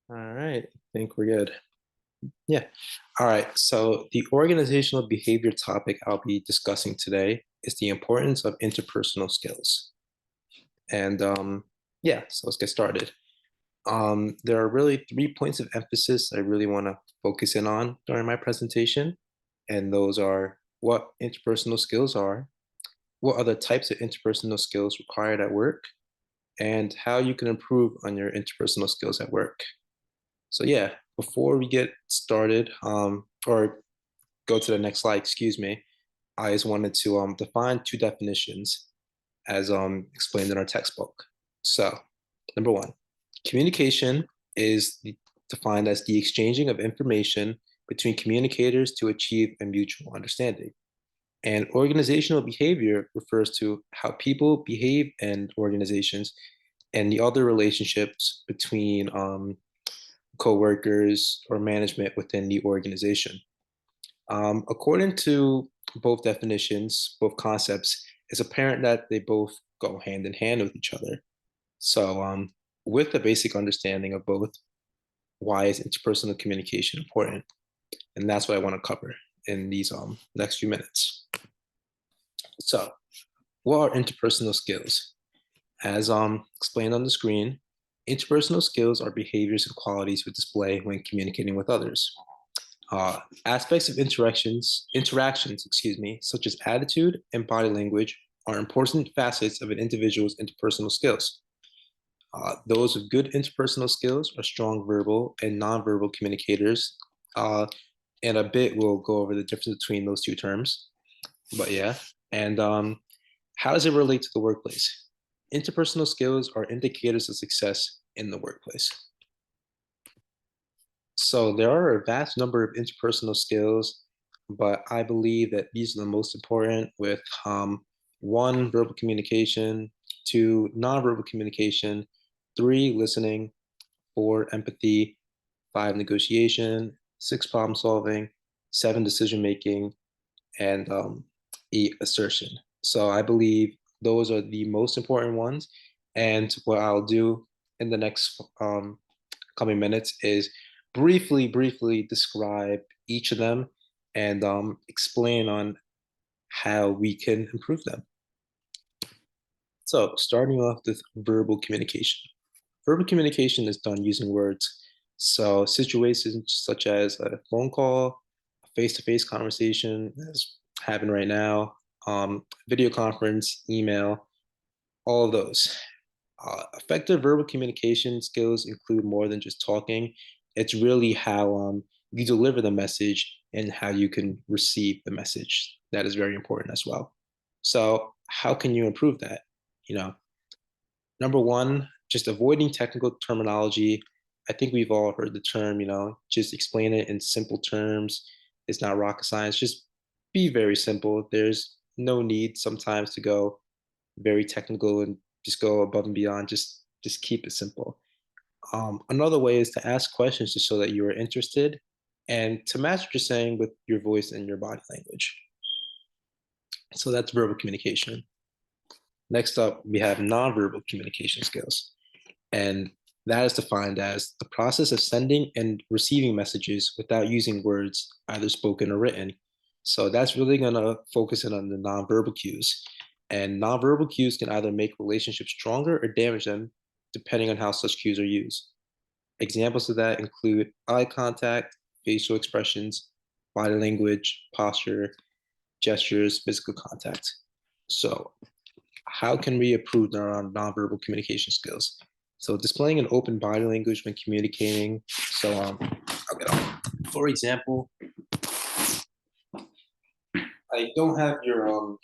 All right, I think we're good. Yeah. All right. So the organizational behavior topic I'll be discussing today is the importance of interpersonal skills. And yeah, so let's get started. There are really 3 points of emphasis I really want to focus in on during my presentation. And those are what interpersonal skills are, what other types of interpersonal skills required at work, and how you can improve on your interpersonal skills at work. So yeah, before we get started, or go to the next slide, excuse me, I just wanted to define two definitions as explained in our textbook. So, number one, communication is defined as the exchanging of information between communicators to achieve a mutual understanding. And organizational behavior refers to how people behave in organizations and the other relationships between coworkers or management within the organization. According to both definitions, both concepts, it's apparent that they both go hand in hand with each other. So, with the basic understanding of both, why is interpersonal communication important? And that's what I want to cover in these next few minutes. So, what are interpersonal skills? As explained on the screen, interpersonal skills are behaviors and qualities we display when communicating with others. Aspects of interactions, excuse me, such as attitude and body language, are important facets of an individual's interpersonal skills. Those with good interpersonal skills are strong verbal and nonverbal communicators. And a bit we'll go over the difference between those two terms. But yeah, and how does it relate to the workplace? Interpersonal skills are indicators of success in the workplace. So there are a vast number of interpersonal skills, but I believe that these are the most important with one, verbal communication, two, nonverbal communication, three, listening, four, empathy, five, negotiation, six, problem solving, seven, decision making, and eight, assertion. So I believe those are the most important ones. And what I'll do in the next coming minutes is briefly describe each of them and explain on how we can improve them. So, starting off with verbal communication. Verbal communication is done using words. So, situations such as a phone call, a face-to-face conversation, as happened right now, video conference, email, all of those. Effective verbal communication skills include more than just talking. It's really how you deliver the message and how you can receive the message. That is very important as well. So, how can you improve that? You know, number one, just avoiding technical terminology. I think we've all heard the term, just explain it in simple terms. It's not rocket science. Just be very simple. There's no need sometimes to go very technical and just go above and beyond. Just keep it simple. Another way is to ask questions to show that you are interested and to match what you're saying with your voice and your body language. So that's verbal communication. Next up, we have nonverbal communication skills. And that is defined as the process of sending and receiving messages without using words, either spoken or written. So that's really going to focus in on the nonverbal cues. And nonverbal cues can either make relationships stronger or damage them, depending on how such cues are used. Examples of that include eye contact, facial expressions, body language, posture, gestures, physical contact. So, how can we improve our nonverbal communication skills? So, displaying an open body language when communicating. So, I'll get on. For example, I don't have your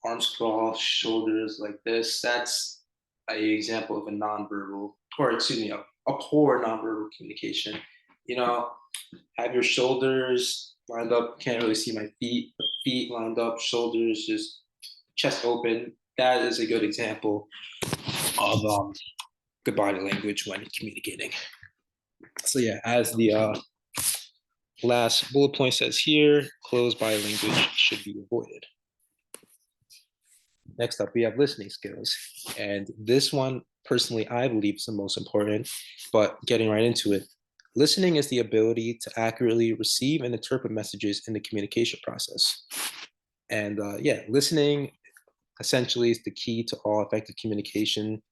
arms crossed, shoulders like this. That's an example of a nonverbal, or excuse me, a poor nonverbal communication. You know, have your shoulders lined up. Can't really see my feet. Feet lined up, shoulders just chest open. That is a good example of good body language when communicating. So yeah, as the last bullet point says here, closed body language should be avoided. Next up, we have listening skills. And this one personally I believe is the most important, but getting right into it. Listening is the ability to accurately receive and interpret messages in the communication process. And yeah, listening essentially is the key to all effective communication,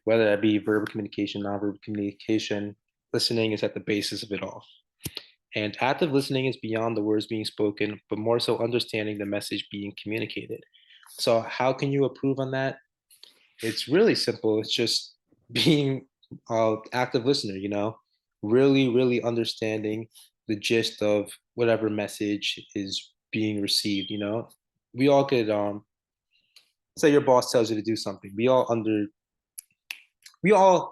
whether that be verbal communication, nonverbal communication. Listening is at the basis of it all. And active listening is beyond the words being spoken, but more so understanding the message being communicated. So, how can you improve on that? It's really simple. It's just being an active listener, really, really understanding the gist of whatever message is being received. We all could say your boss tells you to do something. We all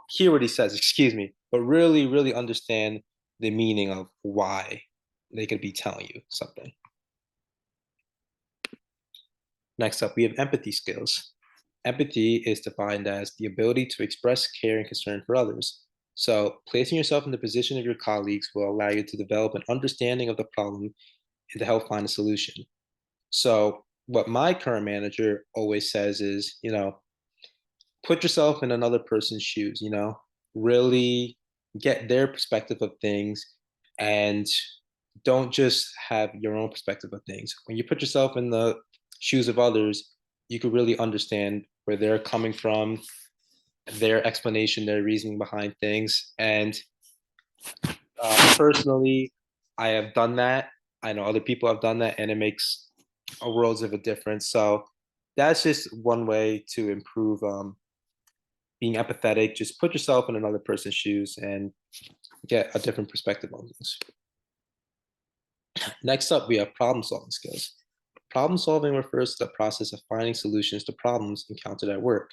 hear what he says, excuse me, but really, really understand the meaning of why they could be telling you something. Next up, we have empathy skills. Empathy is defined as the ability to express care and concern for others. So, placing yourself in the position of your colleagues will allow you to develop an understanding of the problem and to help find a solution. So, what my current manager always says is, put yourself in another person's shoes, really get their perspective of things and don't just have your own perspective of things. When you put yourself in the shoes of others, you could really understand where they're coming from, their explanation, their reasoning behind things. And personally, I have done that. I know other people have done that, and it makes a world of a difference. So that's just one way to improve being empathetic. Just put yourself in another person's shoes and get a different perspective on things. Next up, we have problem solving skills. Problem solving refers to the process of finding solutions to problems encountered at work.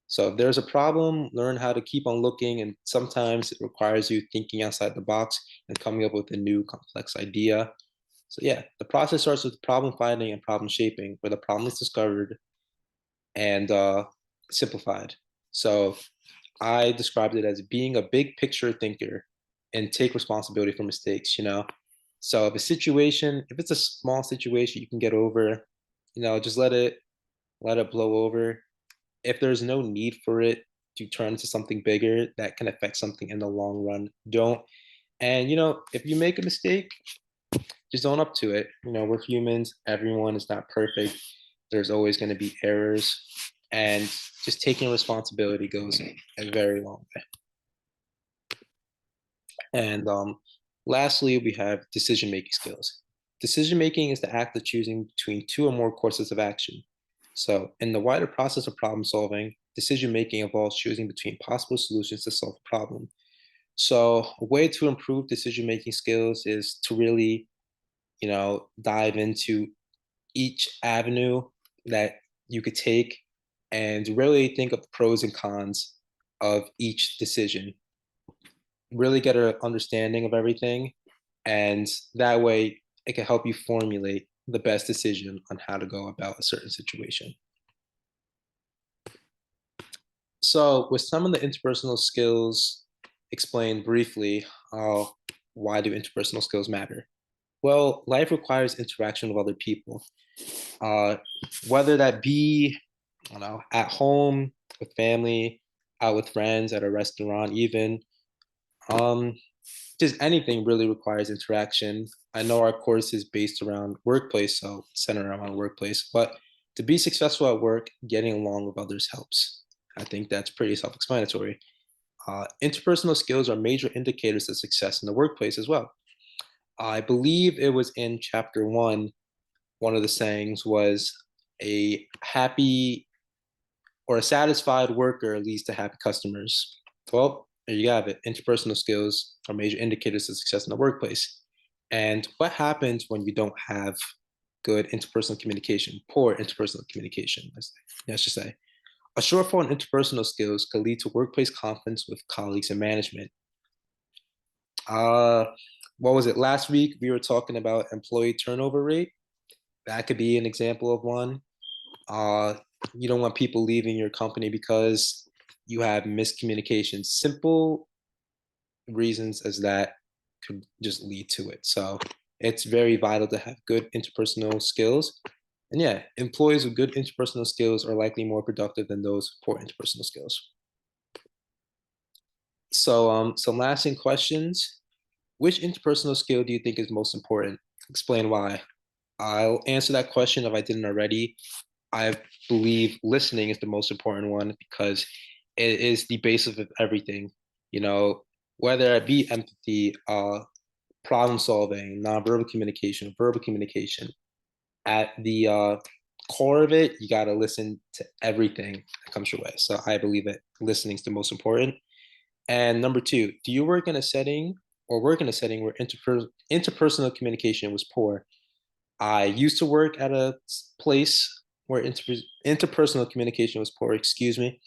So if there's a problem, learn how to keep on looking, and sometimes it requires you thinking outside the box and coming up with a new complex idea. So yeah, the process starts with problem finding and problem shaping, where the problem is discovered and simplified. So I described it as being a big picture thinker and take responsibility for mistakes. So if it's a small situation you can get over, just let it blow over. If there's no need for it to turn into something bigger that can affect something in the long run, don't. And if you make a mistake, just own up to it. We're humans, everyone is not perfect. There's always going to be errors. And just taking responsibility goes a very long way. And lastly, we have decision making skills. Decision making is the act of choosing between two or more courses of action. So, in the wider process of problem solving, decision making involves choosing between possible solutions to solve a problem. So, a way to improve decision making skills is to really, dive into each avenue that you could take and really think of the pros and cons of each decision. Really get an understanding of everything, and that way it can help you formulate the best decision on how to go about a certain situation. So, with some of the interpersonal skills explained briefly, why do interpersonal skills matter? Well, life requires interaction with other people, uh, whether that be, at home with family, out with friends, at a restaurant, even. Um, just anything really requires interaction. I know our course is based around workplace, so centered around workplace, but to be successful at work, getting along with others helps. I think that's pretty self-explanatory. Interpersonal skills are major indicators of success in the workplace as well. I believe it was in chapter one of the sayings was a happy or a satisfied worker leads to happy customers. Well, there you have it. Interpersonal skills are major indicators of success in the workplace. And what happens when you don't have good interpersonal communication, poor interpersonal communication, let's just say? A shortfall in interpersonal skills could lead to workplace conflicts with colleagues and management. Uh, what was it? Last week, we were talking about employee turnover rate. That could be an example of one. Uh, you don't want people leaving your company because you have miscommunication. Simple reasons as that could just lead to it. So it's very vital to have good interpersonal skills. And yeah, employees with good interpersonal skills are likely more productive than those with poor interpersonal skills. So some lasting questions. Which interpersonal skill do you think is most important? Explain why. I'll answer that question if I didn't already. I believe listening is the most important one because it is the basis of everything. You know, whether it be empathy, problem solving, nonverbal communication, verbal communication. At the core of it, you got to listen to everything that comes your way. So I believe that listening is the most important. And number two, do you work in a setting or work in a setting where interpersonal communication was poor? I used to work at a place where interpersonal communication was poor, excuse me,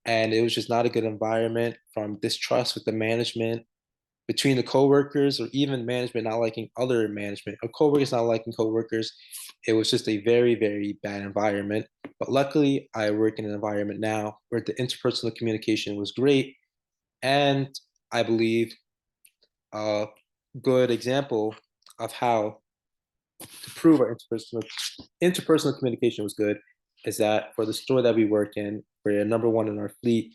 and it was just not a good environment from distrust with the management, between the coworkers, or even management not liking other management, or coworkers not liking coworkers. It was just a very, very bad environment. But luckily, I work in an environment now where the interpersonal communication was great, and I believe a good example of how to prove our interpersonal communication was good is that for the store that we work in, we're number one in our fleet.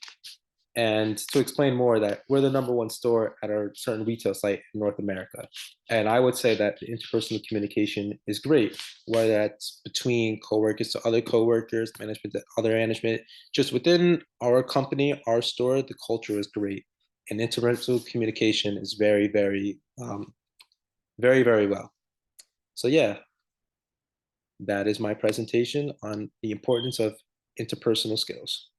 And to explain more, that we're the number one store at our certain retail site in North America. And I would say that the interpersonal communication is great, whether that's between coworkers to other coworkers, management to other management. Just within our company, our store, the culture is great. And interpersonal communication is very, very, very, very well. So yeah, that is my presentation on the importance of interpersonal skills.